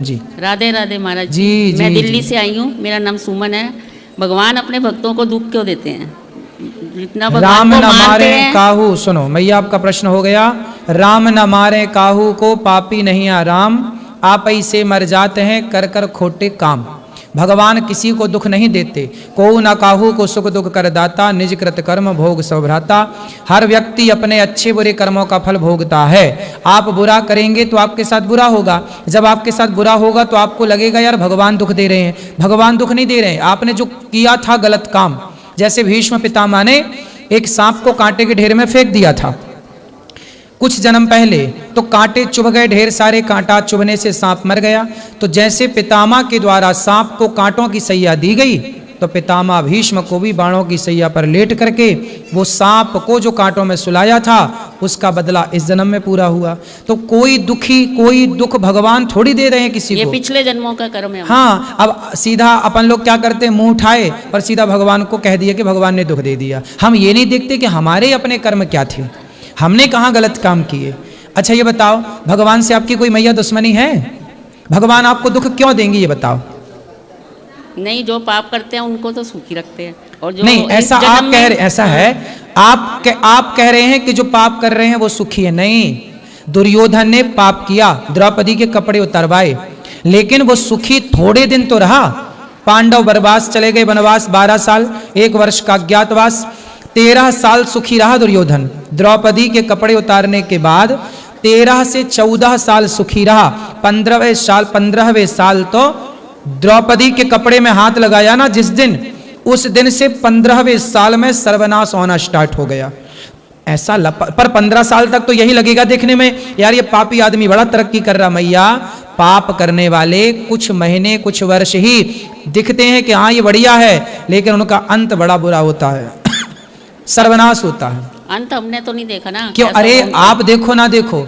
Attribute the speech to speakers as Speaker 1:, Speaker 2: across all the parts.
Speaker 1: जी
Speaker 2: राधे राधे महाराज
Speaker 1: जी,
Speaker 2: मैं
Speaker 1: जी,
Speaker 2: दिल्ली
Speaker 1: जी।
Speaker 2: से आई हूँ, मेरा नाम सुमन है। भगवान अपने भक्तों को दुख क्यों देते हैं? जितना भगवान
Speaker 1: राम
Speaker 2: को
Speaker 1: न
Speaker 2: मानते
Speaker 1: मारे
Speaker 2: हैं।
Speaker 1: काहू, सुनो मैया आपका प्रश्न हो गया। राम न मारे काहू को पापी नहीं आराम, आप ऐसे मर जाते हैं कर कर खोटे काम। भगवान किसी को दुख नहीं देते, को न काहू को सुख दुख कर दाता, निज कृत कर्म भोग सब भ्राता। हर व्यक्ति अपने अच्छे बुरे कर्मों का फल भोगता है। आप बुरा करेंगे तो आपके साथ बुरा होगा, जब आपके साथ बुरा होगा तो आपको लगेगा यार भगवान दुख दे रहे हैं। भगवान दुख नहीं दे रहे हैं, आपने जो किया था गलत काम। जैसे भीष्म पितामह ने एक सांप को कांटे के ढेर में फेंक दिया था कुछ जन्म पहले, तो कांटे चुभ गए, ढेर सारे कांटा चुभने से सांप मर गया। तो जैसे पितामह के द्वारा सांप को कांटों की सैया दी गई, तो पितामह भीष्म को भी बाणों की सैया पर लेट करके वो सांप को जो कांटों में सुलाया था उसका बदला इस जन्म में पूरा हुआ। तो कोई दुख भगवान थोड़ी दे रहे हैं किसी को,
Speaker 2: ये पिछले जन्मों का कर्म है।
Speaker 1: हाँ। अब सीधा अपन लोग क्या करते हैं, मुंह उठाए और सीधा भगवान को कह दिया कि भगवान ने दुख दे दिया। हम ये नहीं देखते कि हमारे अपने कर्म क्या थे, हमने कहाँ गलत काम किए। अच्छा ये बताओ, भगवान से आपकी कोई मैया दुश्मनी है? भगवान आपको दुख क्यों देंगे ये बताओ?
Speaker 2: नहीं, जो पाप करते हैं उनको तो सुखी रखते हैं, और जो
Speaker 1: नहीं, ऐसा आप कह रहे, ऐसा है आप कह रहे हैं कि जो पाप कर रहे हैं वो सुखी है। नहीं, दुर्योधन ने पाप किया, द्रौपदी के कपड़े उतरवाए, लेकिन वो सुखी थोड़े दिन तो रहा। पांडव वनवास चले गए, वनवास 12 साल, 1 वर्ष का अज्ञातवास, 13 साल सुखी रहा दुर्योधन। द्रौपदी के कपड़े उतारने के बाद 13 से 14 साल सुखी रहा। 15वें साल तो द्रौपदी के कपड़े में हाथ लगाया ना जिस दिन, उस दिन से 15वें साल में सर्वनाश होना स्टार्ट हो गया। ऐसा पर 15 साल तक तो यही लगेगा देखने में, यार ये पापी आदमी बड़ा तरक्की कर रहा। मैया, पाप करने वाले कुछ महीने कुछ वर्ष ही दिखते हैं कि हाँ ये बढ़िया है, लेकिन उनका अंत बड़ा बुरा होता है, सर्वनाश होता है।
Speaker 2: अंत हमने तो नहीं देखा ना।
Speaker 1: क्यों? अरे आप देखो ना देखो,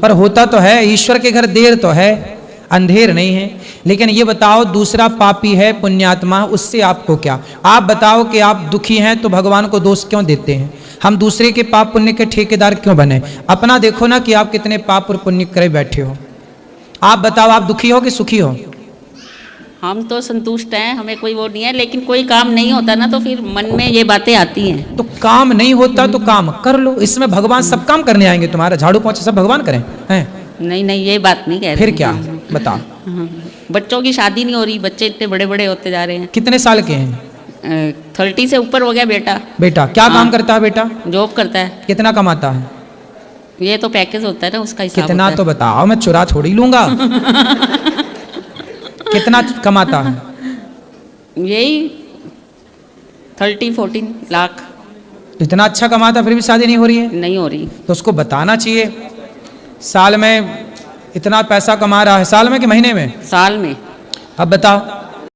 Speaker 1: पर होता तो है। ईश्वर के घर देर तो है, अंधेर नहीं है। लेकिन ये बताओ, दूसरा पापी है पुण्यात्मा, उससे आपको क्या? आप बताओ कि आप दुखी हैं तो भगवान को दोष क्यों देते हैं? हम दूसरे के पाप पुण्य के ठेकेदार क्यों बने? अपना देखो ना कि आप कितने पाप और पुण्य करे बैठे हो। आप बताओ, आप दुखी हो कि सुखी हो?
Speaker 2: हम तो संतुष्ट हैं, हमें कोई वो नहीं है, लेकिन कोई काम नहीं होता ना तो फिर मन में ये बातें आती हैं।
Speaker 1: तो काम नहीं होता तो काम कर लो, इसमें भगवान सब काम करने आएंगे। तुम्हारा झाड़ू पोंछा सब भगवान करें हैं?
Speaker 2: नहीं नहीं, ये बात नहीं कह रहे।
Speaker 1: फिर क्या बताओ?
Speaker 2: बच्चों की शादी नहीं हो रही, बच्चे इतने बड़े बड़े होते जा रहे हैं।
Speaker 1: कितने साल के हैं?
Speaker 2: 30 से ऊपर हो गया बेटा।
Speaker 1: बेटा क्या काम करता है? बेटा
Speaker 2: जॉब करता है।
Speaker 1: कितना कमाता है?
Speaker 2: ये तो पैकेज होता है ना, उसका हिसाब
Speaker 1: कितना
Speaker 2: होता
Speaker 1: तो बताओ, मैं चुरा थोड़ी लूंगा। कितना कमाता है?
Speaker 2: यही 30-14 लाख।
Speaker 1: इतना अच्छा कमाता फिर भी शादी नहीं हो रही है?
Speaker 2: नहीं हो रही।
Speaker 1: तो उसको बताना चाहिए, साल में इतना पैसा कमा रहा है। साल में कि महीने में?
Speaker 2: साल में।
Speaker 1: अब बताओ,